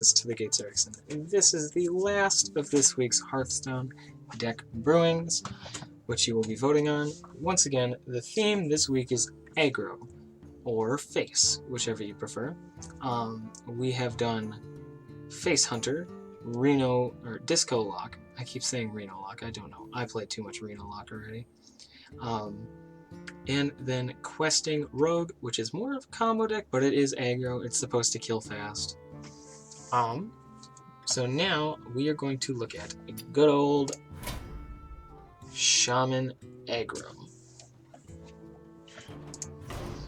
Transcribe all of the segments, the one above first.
To the Gates Erickson. This is the last of this week's Hearthstone deck brewings, which you will be voting on. Once again, the theme this week is aggro, or face, whichever you prefer. We have done Face Hunter, Reno, or Disco Lock. I keep saying Reno Lock, I don't know. I played too much Reno Lock already. And then Questing Rogue, which is more of a combo deck, but it is aggro. It's supposed to kill fast. So now we are going to look at a good old shaman aggro.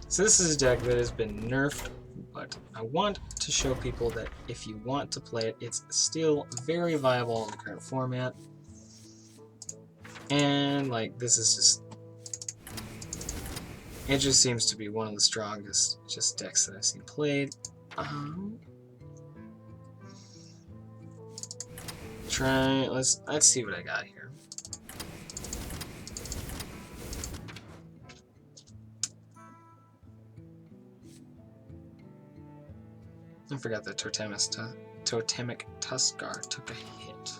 So this is a deck that has been nerfed, but I want to show people that if you want to play it, it's still very viable in the current format. And like this is just, it just seems to be one of the strongest decks that I've seen played. Let's see what I got here. I forgot that Totemic Tuskar took a hit.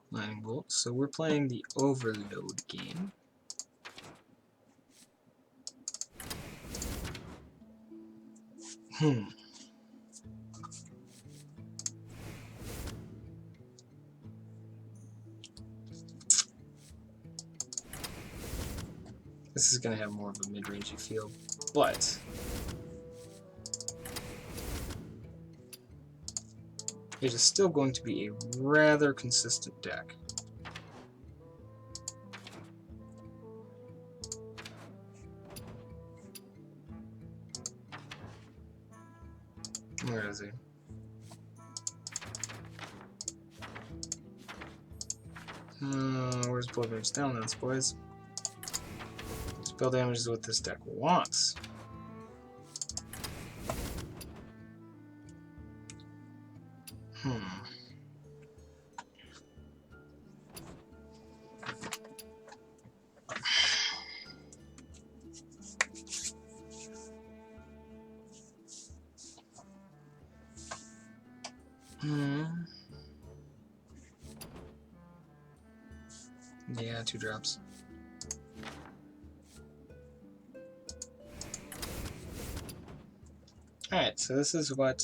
Lightning Bolt. So we're playing the Overload game. This is going to have more of a mid-rangey feel, but it is still going to be a rather consistent deck. Where is he? Where's blood damage? Down, boys. Spell damage is what this deck wants. Yeah, 2 drops. Alright, so this is what...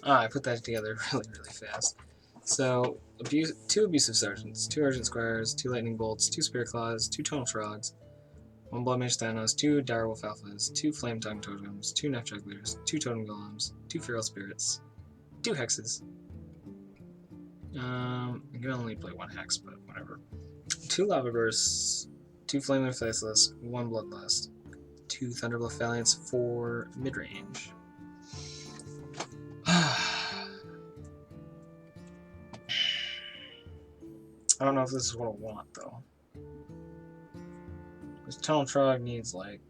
I put that together really fast. So, 2 Abusive Sergeants, 2 Argent Squires, 2 Lightning Bolts, 2 Spirit Claws, 2 Tonal Frogs, 1 Blood Mage Thanos, 2 Direwolf Alphas, 2 Flame Tongue Totems, 2 Neck Jugglers, 2 Totem Golems, 2 Feral Spirits, 2 Hexes. I can only play 1 Hex, but whatever. 2 Lava Bursts, 2 Flaming Faceless, 1 Bloodlust, 2 Thunderbluff Valiants for mid-range. I don't know if this is what I want, though. This Tonal Frog needs, like,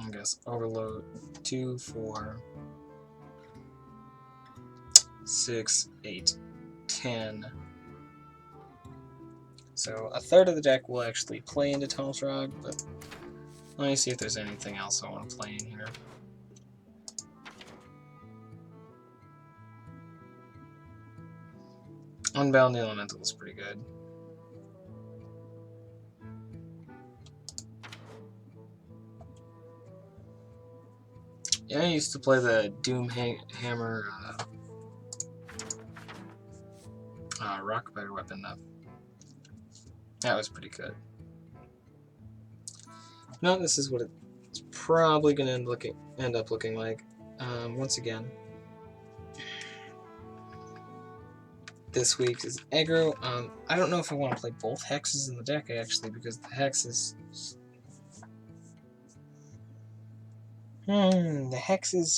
I guess, Overload 2, 4, 6, 8, 10. So a third of the deck will actually play into Tonal Frog, but let me see if there's anything else I want to play in here. Unbound the Elemental is pretty good. Yeah, I used to play the Doom Hammer Rock Biter weapon though. That was pretty good. No, this is what it's probably going to end up looking like. Once again, this week is aggro. I don't know if I want to play both hexes in the deck actually, because the hex is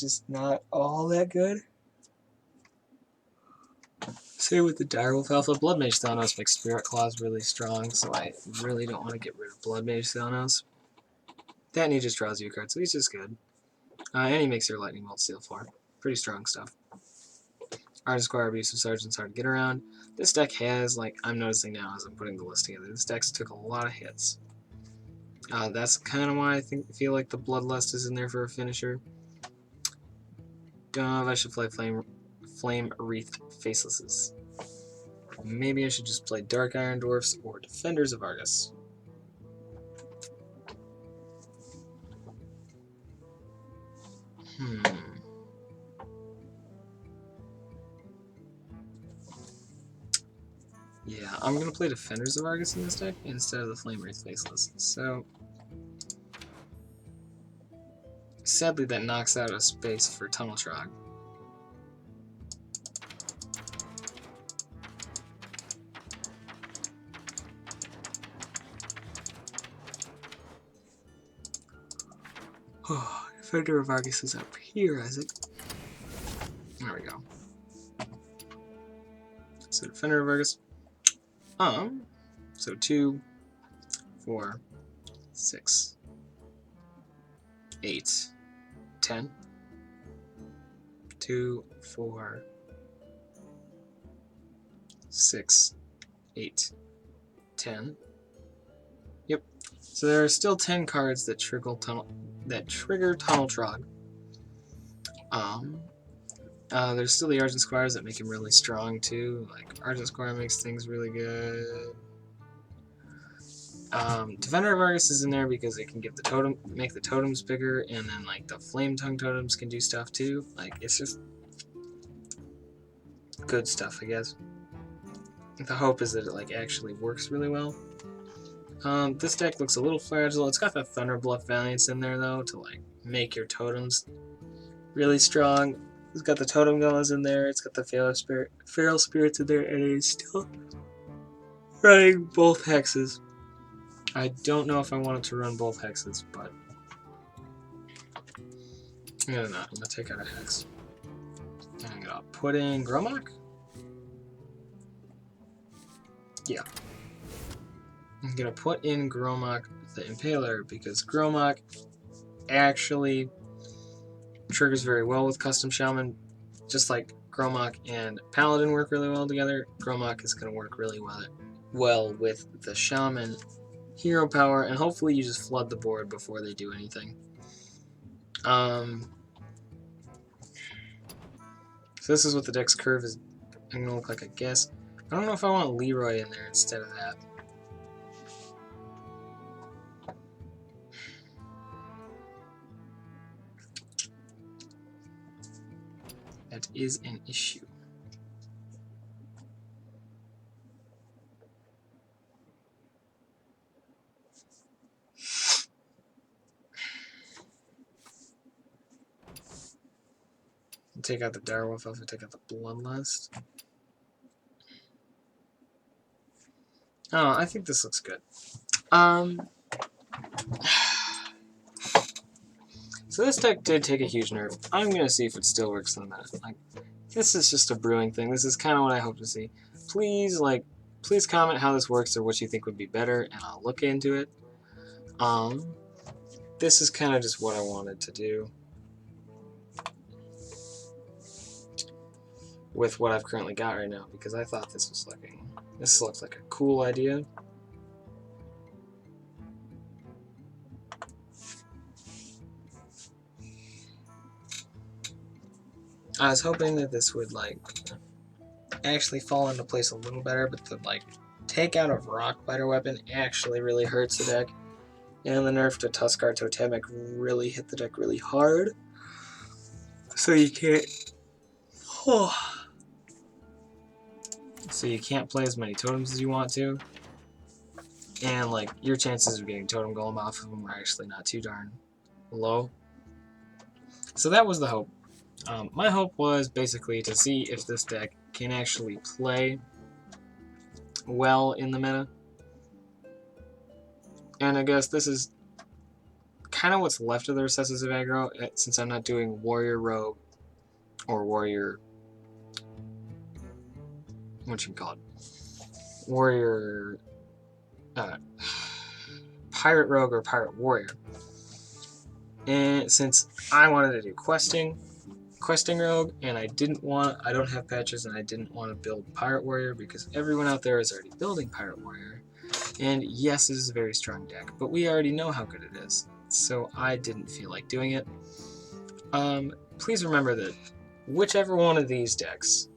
just not all that good. Same with the Direwolf Alpha. Blood Mage Thanos makes Spirit Claws really strong, so I really don't want to get rid of Blood Mage Thanos. That and he just draws you a card, so he's just good. And he makes your Lightning Bolt Steel 4. Pretty strong stuff. Argent Squire, Abusive Sergeant's hard to get around. This deck has, like, I'm noticing now as I'm putting the list together, this deck took a lot of hits. That's kind of why I feel like the Bloodlust is in there for a finisher. Don't know if I should play Flame Wreathed Facelesses. Maybe I should just play Dark Iron Dwarfs or Defenders of Argus. Yeah, I'm going to play Defenders of Argus in this deck instead of the Flame Wreath Faceless. So, sadly that knocks out a space for Tunnel Trog. Oh, Defender of Argus is up here, Isaac. There we go. So Defender of Argus. So 2, 4, 6, 8, 10. 2, 4, 6, 8, 10. Yep. So there are still 10 cards that trigger Tunnel Trog. There's still the Argent Squires that make him really strong too. Like Argent Squire makes things really good. Defender of Argus is in there because it can give make the totems bigger, and then like the Flame Tongue totems can do stuff too. Like it's just good stuff, I guess. The hope is that it like actually works really well. This deck looks a little fragile. It's got the Thunderbluff Valiance in there though to like make your totems really strong. It's got the Totem Golems in there. It's got the Feral Spirits in there, and it's still running both hexes. I don't know if I wanted to run both hexes, but I'm gonna not. I'm gonna take out a hex. And I'm gonna put in Gromak. Yeah. I'm gonna put in Gromak the Impaler because Gromak actually triggers very well with Custom Shaman. Just like Gromak and Paladin work really well together, Gromak is gonna work really well with the Shaman hero power, and hopefully you just flood the board before they do anything. So this is what the deck's curve is going to look like, I guess. I don't know if I want Leroy in there instead of that. That is an issue. Take out the Direwolf Elf, take out the Bloodlust. Oh, I think this looks good. So this deck did take a huge nerf. I'm gonna see if it still works in the meta. Like, this is just a brewing thing. This is kind of what I hope to see. Please comment how this works or what you think would be better, and I'll look into it. This is kind of just what I wanted to do with what I've currently got right now, because I thought this looked like a cool idea. I was hoping that this would like actually fall into place a little better, but the like takeout of Rockbiter weapon actually really hurts the deck, and the nerf to Tuskar Totemic really hit the deck really hard. So you can't. So you can't play as many totems as you want to, and like your chances of getting Totem Golem off of them are actually not too darn low. So that was the hope. My hope was basically to see if this deck can actually play well in the meta. And I guess this is kind of what's left of the Recessive Aggro, since I'm not doing Warrior Rogue or Warrior warrior, pirate rogue or pirate warrior. And since I wanted to do questing rogue, and I don't have patches, and I didn't want to build pirate warrior because everyone out there is already building pirate warrior. And yes, it is a very strong deck, but we already know how good it is, so I didn't feel like doing it. Please remember that whichever one of these decks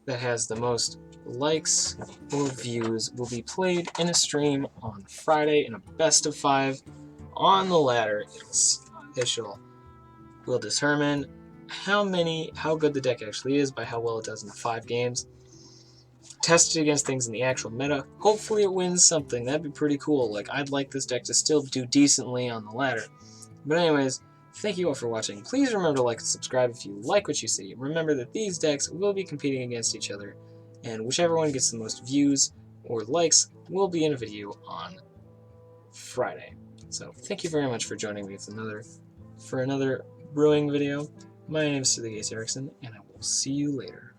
that has the most likes or views will be played in a stream on Friday in a best of 5 on the ladder. Will determine how good the deck actually is by how well it does in 5 games. Test it against things in the actual meta. Hopefully it wins something. That'd be pretty cool. Like, I'd like this deck to still do decently on the ladder. But anyways, thank you all for watching. Please remember to like and subscribe if you like what you see. Remember that these decks will be competing against each other, and whichever one gets the most views or likes will be in a video on Friday. So thank you very much for joining me for another brewing video. My name is GeForce Erickson, and I will see you later.